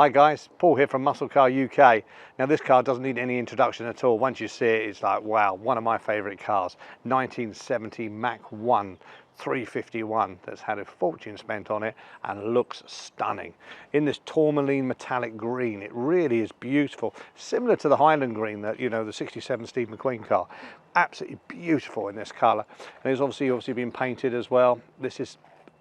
Hi guys, Paul here from Muscle Car UK. Now this car doesn't need any introduction at all. Once you see it, it's like, wow, one of my favourite cars. 1970 Mach 1 351 that's had a fortune spent on it and looks stunning. In this tourmaline metallic green, it really is beautiful. Similar to the Highland green that, you know, the 67 Steve McQueen car. Absolutely beautiful in this colour. And it's obviously been painted as well. This is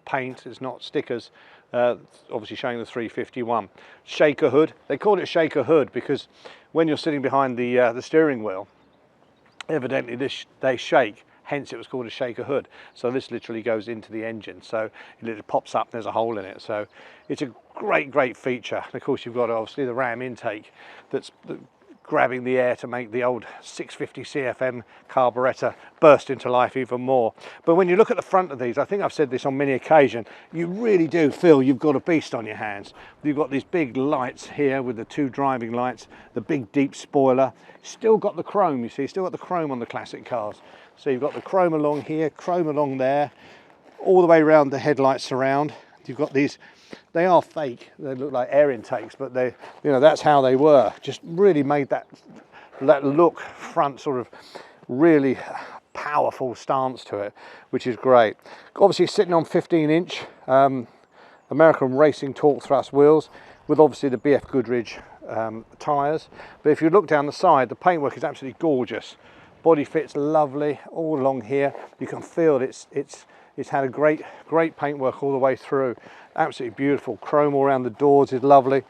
paint, it's not stickers. Obviously showing the 351. Shaker hood. They call it shaker hood because when you're sitting behind the steering wheel, evidently they shake. Hence it was called a shaker hood. So this literally goes into the engine. So it pops up, there's a hole in it. So it's a great feature. And of course you've got obviously the ram intake that's grabbing the air to make the old 650 CFM carburettor burst into life even more. But when you look at the front of these, I think I've said this on many occasions, you really do feel you've got a beast on your hands. You've got these big lights here with the two driving lights, the big deep spoiler, still got the chrome, you see, still got the chrome on the classic cars. So you've got the chrome along here, chrome along there, all the way around the headlights surround. You've got these, they are fake, they look like air intakes, but they, you know, that's how they were. Just really made that look front sort of really powerful stance to it, which is great. Obviously sitting on 15-inch American Racing torque thrust wheels with obviously the BF Goodrich tyres. But if you look down the side, the paintwork is absolutely gorgeous. Body fits lovely all along here. You can feel it's had a great paintwork all the way through. Absolutely beautiful. Chrome all around the doors is lovely.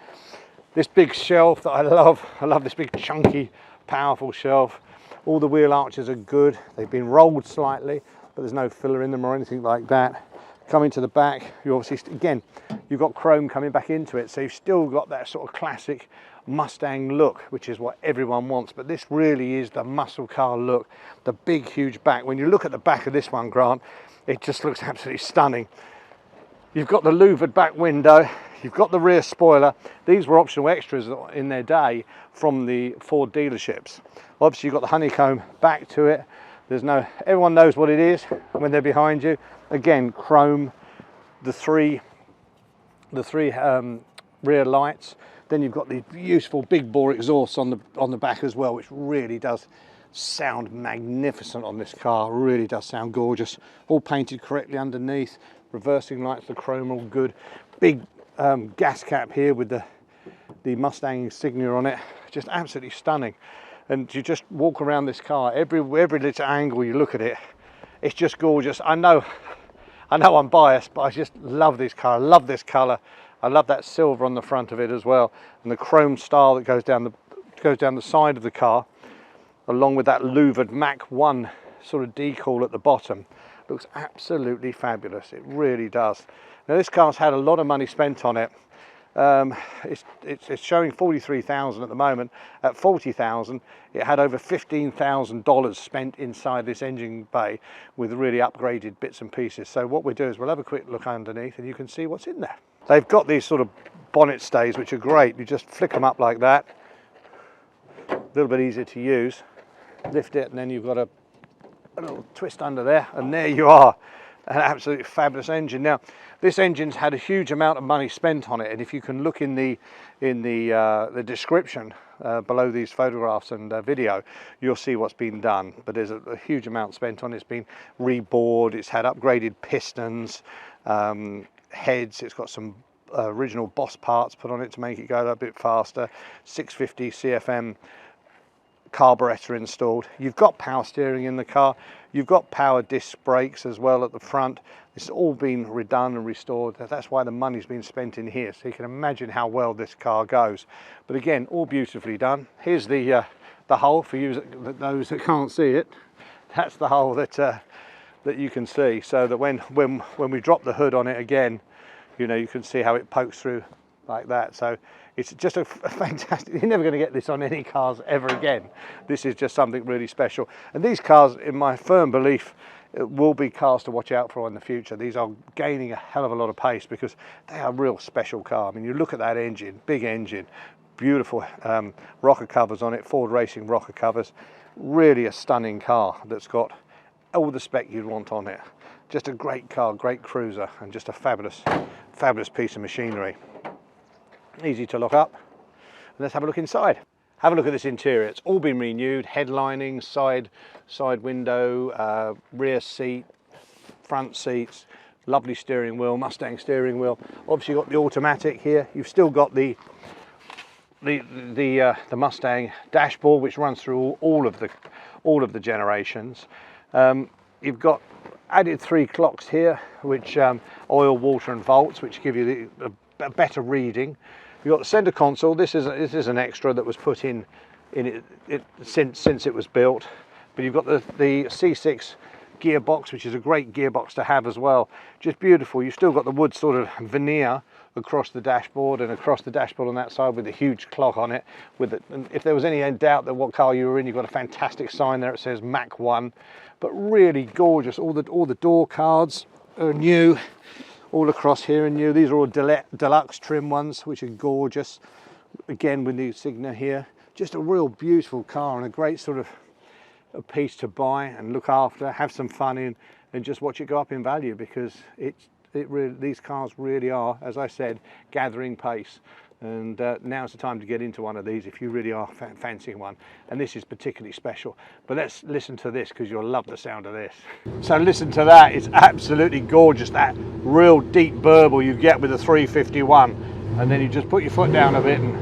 This big shelf that I love this big chunky powerful shelf. All the wheel arches are good. They've been rolled slightly, but there's no filler in them or anything like that. Coming to the back, you obviously, again, you've got chrome coming back into it, so you've still got that sort of classic Mustang look, which is what everyone wants. But this really is the muscle car look, the big huge back. When you look at the back of this one, Grant, it just looks absolutely stunning. You've got the louvered back window, you've got the rear spoiler. These were optional extras in their day from the Ford dealerships. Obviously you've got the honeycomb back to it. Everyone knows what it is when they're behind you. Again, chrome, the three rear lights. Then you've got these beautiful big bore exhausts on the back as well, which really does sound magnificent on this car. Really does sound gorgeous. All painted correctly underneath. Reversing lights, the chrome all good. Big gas cap here with the Mustang insignia on it. Just absolutely stunning. And you just walk around this car, every little angle you look at it, it's just gorgeous. I know I'm biased, but I just love this car. I love this colour. I love that silver on the front of it as well, and the chrome style that goes down the side of the car, along with that louvered Mach 1 sort of decal at the bottom. Looks absolutely fabulous. It really does. Now this car's had a lot of money spent on it. It's showing 43,000 at the moment. At 40,000, it had over $15,000 spent inside this engine bay with really upgraded bits and pieces. So what we'll do is we'll have a quick look underneath and you can see what's in there. They've got these sort of bonnet stays which are great. You just flick them up like that. A little bit easier to use. Lift it and then you've got a little twist under there and there you are. An absolutely fabulous engine. Now this engine's had a huge amount of money spent on it, and if you can look in the description below these photographs and video, you'll see what's been done. But there's a huge amount spent on it. It's been rebored, it's had upgraded pistons, heads, it's got some original Boss parts put on it to make it go a bit faster, 650 CFM carburettor installed. You've got power steering in the car, you've got power disc brakes as well at the front. It's all been redone and restored. That's why the money's been spent in here, so you can imagine how well this car goes. But again, all beautifully done. Here's the hole for you, those that can't see it. That's the hole that you can see, so that when we drop the hood on it again, you know, you can see how it pokes through like that. So it's just a fantastic, you're never going to get this on any cars ever again. This is just something really special. And these cars, in my firm belief, will be cars to watch out for in the future. These are gaining a hell of a lot of pace because they are a real special car. I mean, you look at that engine, big engine, beautiful rocker covers on it, Ford Racing rocker covers. Really a stunning car that's got all the spec you'd want on it. Just a great car, great cruiser, and just a fabulous piece of machinery. Easy to lock up. And let's have a look inside. Have a look at this interior. It's all been renewed. Headlining, side window, rear seat, front seats, lovely steering wheel, Mustang steering wheel. Obviously you've got the automatic here. You've still got the Mustang dashboard, which runs through all of the generations. You've got added 3 clocks here, which oil, water and volts, which give you a better reading. You've got the center console. This is an extra that was put in it since it was built. But you've got the C6 gearbox, which is a great gearbox to have as well. Just beautiful. You've still got the wood sort of veneer across the dashboard and across the dashboard on that side with a huge clock on it. And if there was any doubt that what car you were in, you've got a fantastic sign there. It says Mach 1, but really gorgeous. All the door cards are new. All across here are new. These are all Deluxe trim ones, which are gorgeous. Again, with the Signa here. Just a real beautiful car and a great sort of a piece to buy and look after, have some fun in, and just watch it go up in value, because these cars really are, as I said, gathering pace. And now's the time to get into one of these if you really are fancying one. And this is particularly special. But let's listen to this, because you'll love the sound of this. So listen to that. It's absolutely gorgeous, that real deep burble you get with the 351. And then you just put your foot down a bit and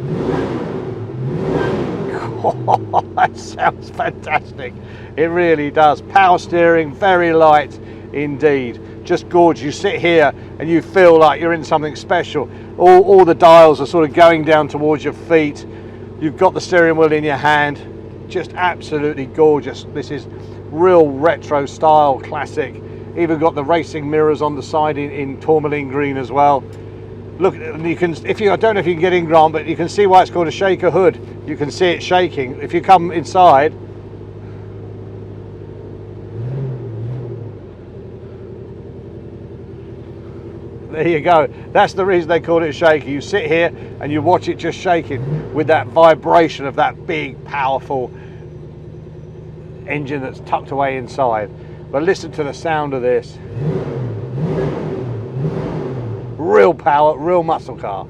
that sounds fantastic. It really does. Power steering, very light indeed. Just gorgeous. You sit here and you feel like you're in something special. All the dials are sort of going down towards your feet. You've got the steering wheel in your hand. Just absolutely gorgeous. This is real retro style, classic. Even got the racing mirrors on the side in Tourmaline green as well. Look, you can, I don't know if you can get in, Grant, but you can see why it's called a shaker hood. You can see it shaking. If you come inside, there you go. That's the reason they call it a shaker. You sit here and you watch it just shaking with that vibration of that big, powerful engine that's tucked away inside. But listen to the sound of this. Real power, real muscle car.